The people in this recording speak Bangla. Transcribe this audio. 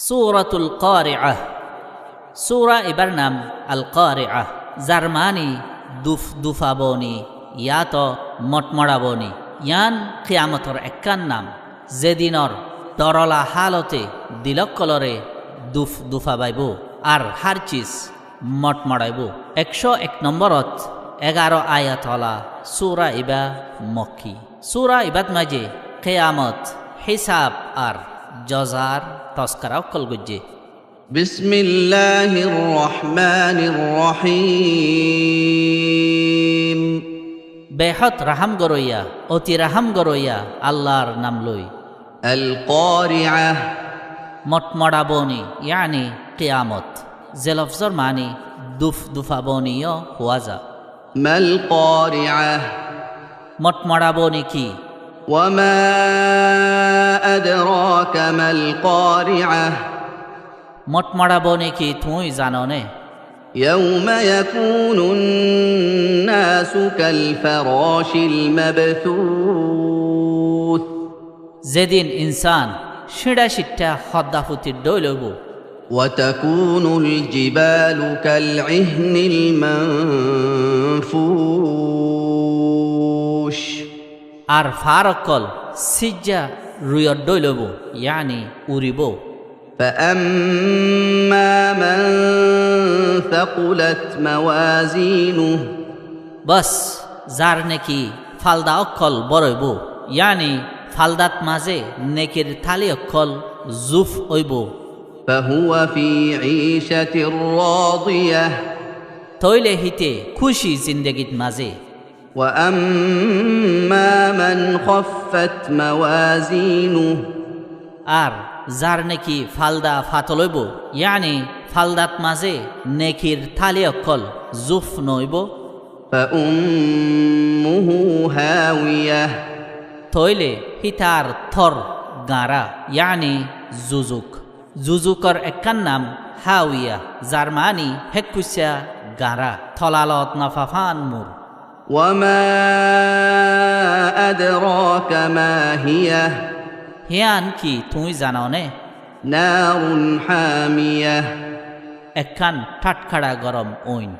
সূরাতুল কারিআহ। সূরা এবার নাম আল কারিআহ, যার মানি দুফ দুফাবনি ইয়া তো মটমড়াবনি। ইয়ান কিয়ামতর একখান নাম, যেদিনর তরলা হালতে দিলক কলরে দুফ দুফাবাইব আর হার চিজ মটমড়াইব। 101 নম্বরত 11 আয়াতলা সূরা ইবা মক্কি। সূরা ইবাত মাঝে কিয়ামত, হিসাব আর জজার তস্করা অকল গুজ্জে। বিসমিল্লাহির রহমানির রহিম। বেহত রাহাম গরইয়া, অতি রাহাম গরইয়া আল্লাহর নাম লই। আল কারিআহ, মটমড়াবনি ইয়ানি কিয়ামত, যে লফজর মানি দুফ দুফাবনিও হওয়া যা। মাল কারিআহ, মটমড়াবনি কি? ওয়ামা আদরাকা মাল কারিআহ, মটমড়াবনি কি তুই জানো নে? ইয়াউমা ইয়াকুনুন নাসু কাল ফারাশিল মাবথুথ, যেদিন ইনসান শিড়া শিট্টা হদ্দাফুতির দই লইব। ওয়াতাকুনুল জিবালু কাল ইহনিল মানফুশ, আর ফারকল সিজ্জা রুয়র দই লইব, ইয়ানি উড়িব। فأما من ثقلت موازينه, বস যার নেকি ফালদা অক্ষল বড়ইব, ইয়ানি ফালদাত মাঝে নেকির থালি অক্ষল জুফ হইব। فهو في عيشة راضية, তৈলে হিতে খুশি জিন্দেগিত মাঝে। وأما من خفت موازينه, আর যার নেকি ফালদা ফাতলইব, ইয়ানি ফালদাত মাঝে নেকির থালি অক্ষল জুফ নইব। فأمه هاوية, তৈলে হিতার থর গাঁরা, ইয়ানি জুজুক। জুজুকর একখান নাম হাউইয়া, যার মানি হেকুসা গাঁরা, থলালত নাফাফান মুর। وما أدراك ما هي, হিয়ান কি তুই জানো নে? نار حامية, একখান ঠাটখাড়া গরম ওইন।